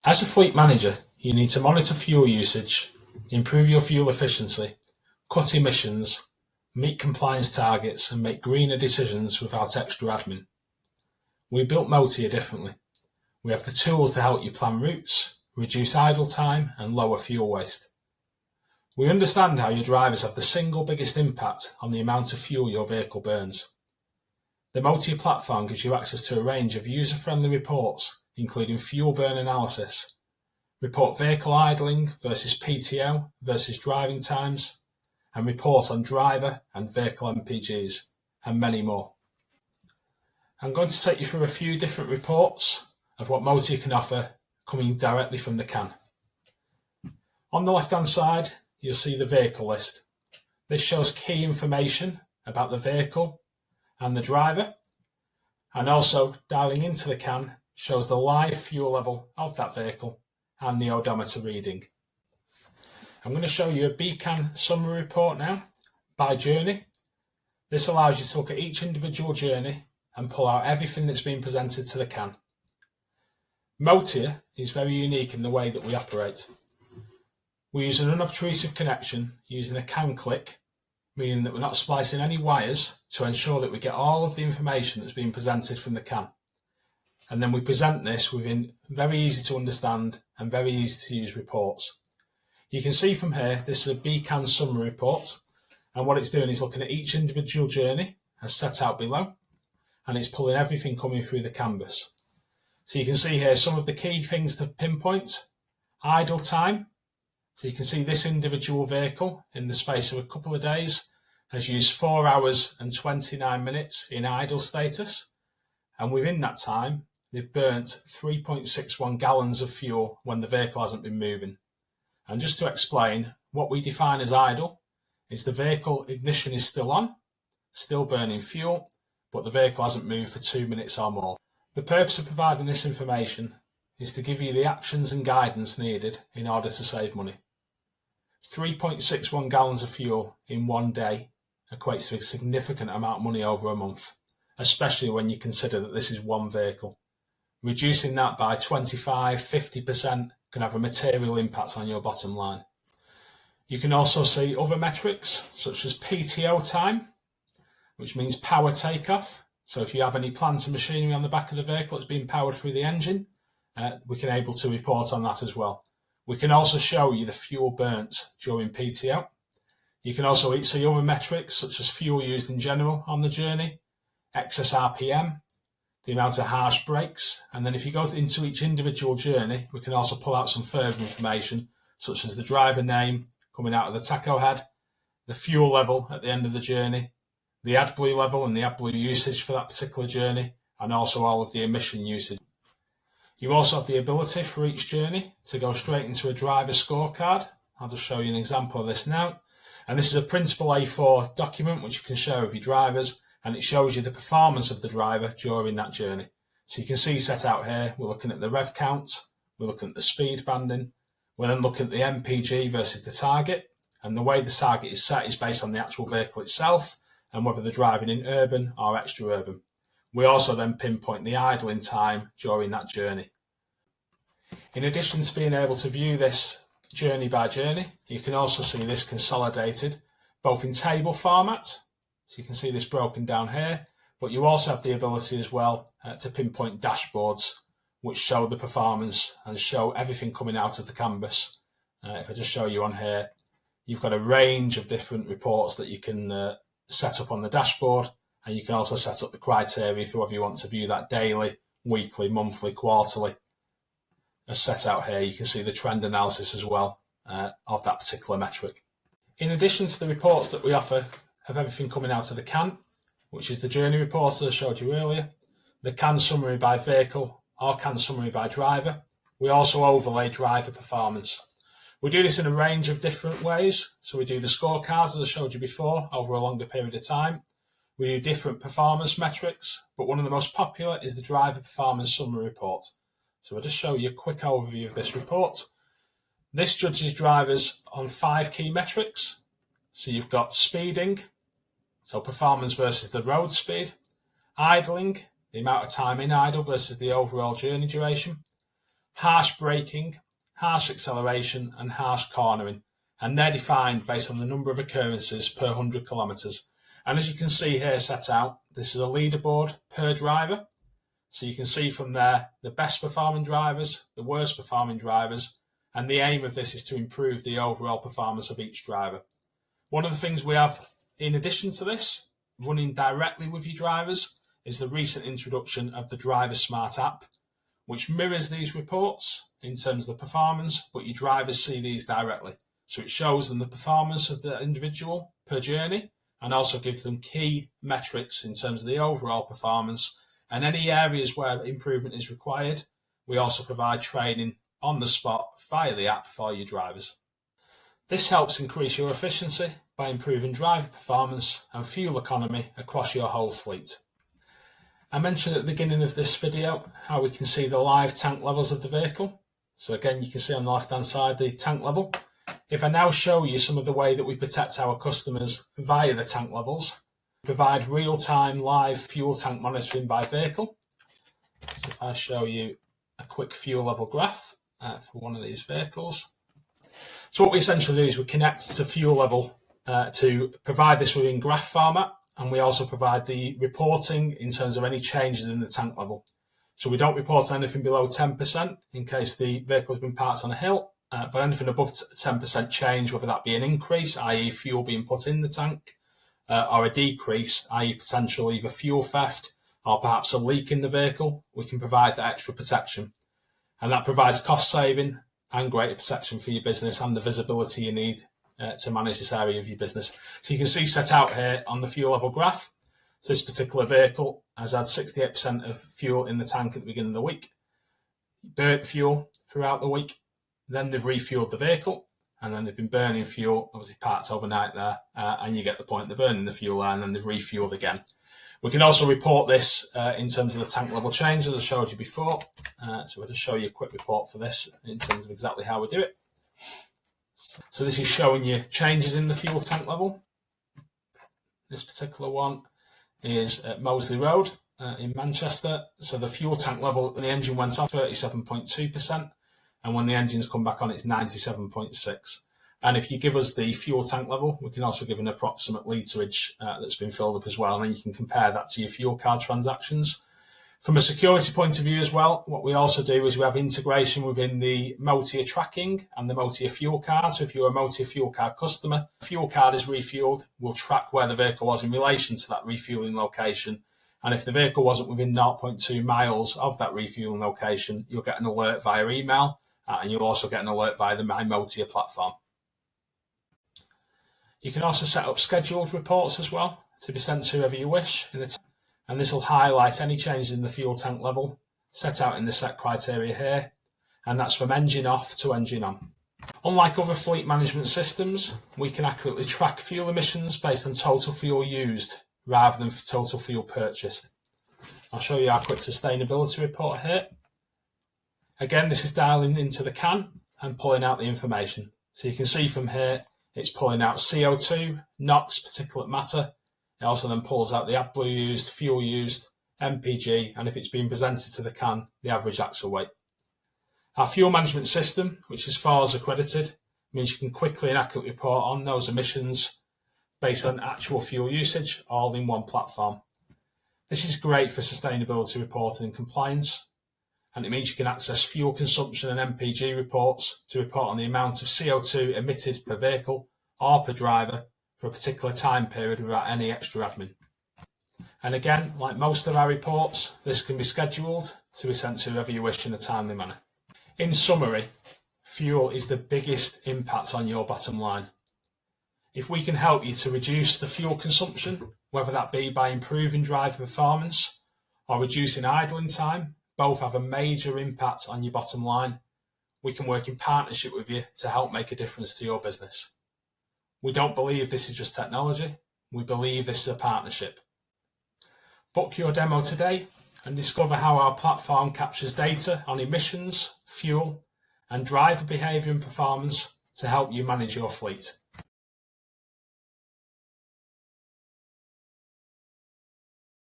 As a fleet manager, you need to monitor fuel usage, improve your fuel efficiency, cut emissions, meet compliance targets and make greener decisions without extra admin. We built Motia differently. We have the tools to help you plan routes, reduce idle time and lower fuel waste. We understand how your drivers have the single biggest impact on the amount of fuel your vehicle burns. The Motia platform gives you access to a range of user-friendly reports, including fuel burn analysis, report vehicle idling versus PTO versus driving times, and report on driver and vehicle MPGs, and many more. I'm going to take you through a few different reports of what Motia can offer coming directly from the CAN. On the left-hand side, you'll see the vehicle list. This shows key information about the vehicle and the driver, and also dialing into the CAN shows the live fuel level of that vehicle and the odometer reading. I'm going to show you a BCAN summary report now by journey. This allows you to look at each individual journey and pull out everything that's been presented to the CAN. Motia is very unique in the way that we operate. We use an unobtrusive connection using a CAN click, meaning that we're not splicing any wires to ensure that we get all of the information that's been presented from the CAN. And then we present this within very easy to understand and very easy to use reports. You can see from here, this is a BCAN summary report, and what it's doing is looking at each individual journey as set out below, and it's pulling everything coming through the canvas. So you can see here some of the key things to pinpoint. Idle time. So you can see this individual vehicle in the space of a couple of days has used 4 hours and 29 minutes in idle status. And within that time, they've burnt 3.61 gallons of fuel when the vehicle hasn't been moving. And just to explain, what we define as idle is the vehicle ignition is still on, still burning fuel, but the vehicle hasn't moved for 2 minutes or more. The purpose of providing this information is to give you the actions and guidance needed in order to save money. 3.61 gallons of fuel in one day equates to a significant amount of money over a month, especially when you consider that this is one vehicle. Reducing that by 25–50% can have a material impact on your bottom line. You can also see other metrics such as PTO time, which means power takeoff. So if you have any plant and machinery on the back of the vehicle that's being powered through the engine, we can able to report on that as well. We can also show you the fuel burnt during PTO. You can also see other metrics such as fuel used in general on the journey, excess RPM, the amount of harsh brakes, and then if you go into each individual journey, we can also pull out some further information such as the driver name coming out of the tacho head, the fuel level at the end of the journey, the AdBlue level and the AdBlue usage for that particular journey, and also all of the emission usage. You also have the ability for each journey to go straight into a driver scorecard. I'll just show you an example of this now. And this is a printable A4 document which you can share with your drivers, and it shows you the performance of the driver during that journey. So you can see set out here, we're looking at the rev count, we're looking at the speed banding, we're then looking at the MPG versus the target, and the way the target is set is based on the actual vehicle itself and whether they're driving in urban or extra urban. We also then pinpoint the idling time during that journey. In addition to being able to view this journey by journey, you can also see this consolidated both in table format, so you can see this broken down here, but you also have the ability as well to pinpoint dashboards which show the performance and show everything coming out of the canvas. If I just show you on here, you've got a range of different reports that you can set up on the dashboard, and you can also set up the criteria for whether you want to view that daily, weekly, monthly, quarterly. As set out here, you can see the trend analysis as well of that particular metric. In addition to the reports that we offer of everything coming out of the CAN, which is the journey report as I showed you earlier, the CAN summary by vehicle or CAN summary by driver, we also overlay driver performance. We do this in a range of different ways. So we do the scorecards as I showed you before over a longer period of time. We do different performance metrics, but one of the most popular is the driver performance summary report. So I'll just show you a quick overview of this report. This judges drivers on 5 key metrics. So you've got speeding, so performance versus the road speed, idling, the amount of time in idle versus the overall journey duration, harsh braking, harsh acceleration and harsh cornering, and they're defined based on the number of occurrences per 100 kilometres. And as you can see here set out, this is a leaderboard per driver. So you can see from there the best performing drivers, the worst performing drivers, and the aim of this is to improve the overall performance of each driver. One of the things we have in addition to this, running directly with your drivers, is the recent introduction of the Driver Smart app, which mirrors these reports in terms of the performance, but your drivers see these directly. So it shows them the performance of the individual per journey and also gives them key metrics in terms of the overall performance, and any areas where improvement is required. We also provide training on the spot via the app for your drivers. This helps increase your efficiency by improving driver performance and fuel economy across your whole fleet. I mentioned at the beginning of this video how we can see the live tank levels of the vehicle. So again, you can see on the left hand side the tank level. If I now show you some of the way that we protect our customers via the tank levels, we provide real-time live fuel tank monitoring by vehicle. So if I show you a quick fuel level graph for one of these vehicles. So what we essentially do is we connect to fuel level to provide this within graph format, and we also provide the reporting in terms of any changes in the tank level. So we don't report anything below 10% in case the vehicle has been parked on a hill, but anything above 10% change, whether that be an increase, i.e. fuel being put in the tank, or a decrease, i.e. potential either fuel theft or perhaps a leak in the vehicle, we can provide that extra protection. And that provides cost saving and greater protection for your business and the visibility you need to manage this area of your business. So you can see set out here on the fuel level graph, so this particular vehicle has had 68% of fuel in the tank at the beginning of the week, burnt fuel throughout the week, then they've refueled the vehicle, and then they've been burning fuel, obviously parked overnight there, and you get the point, they're burning the fuel there and then they've refueled again. We can also report this in terms of the tank level change, as I showed you before. So I'll just show you a quick report for this in terms of exactly how we do it. So this is showing you changes in the fuel tank level. This particular one is at Moseley Road in Manchester. So the fuel tank level when the engine went off, 37.2%, and when the engine's come back on, it's 97.6%. And if you give us the fuel tank level, we can also give an approximate literage that's been filled up as well, and then you can compare that to your fuel card transactions. From a security point of view as well, what we also do is we have integration within the Motia tracking and the Motia fuel card. So if you're a Motia fuel card customer, fuel card is refueled, we'll track where the vehicle was in relation to that refueling location. And if the vehicle wasn't within 0.2 miles of that refueling location, you'll get an alert via email, and you'll also get an alert via the My Motia platform. You can also set up scheduled reports as well to be sent to whoever you wish, and this will highlight any changes in the fuel tank level set out in the set criteria here, and that's from engine off to engine on. Unlike other fleet management systems, we can accurately track fuel emissions based on total fuel used rather than total fuel purchased. I'll show you our quick sustainability report here. Again, this is dialing into the CAN and pulling out the information. So you can see from here, it's pulling out CO2, NOx, particulate matter. It also then pulls out the AdBlue used, fuel used, MPG, and if it's been presented to the CAN, the average axle weight. Our fuel management system, which is FARS accredited, means you can quickly and accurately report on those emissions based on actual fuel usage, all in one platform. This is great for sustainability reporting and compliance, and it means you can access fuel consumption and MPG reports to report on the amount of CO2 emitted per vehicle or per driver for a particular time period without any extra admin. And again, like most of our reports, this can be scheduled to be sent to whoever you wish in a timely manner. In summary, fuel is the biggest impact on your bottom line. If we can help you to reduce the fuel consumption, whether that be by improving driver performance or reducing idling time, both have a major impact on your bottom line. We can work in partnership with you to help make a difference to your business. We don't believe this is just technology, we believe this is a partnership. Book your demo today and discover how our platform captures data on emissions, fuel, and driver behaviour and performance to help you manage your fleet.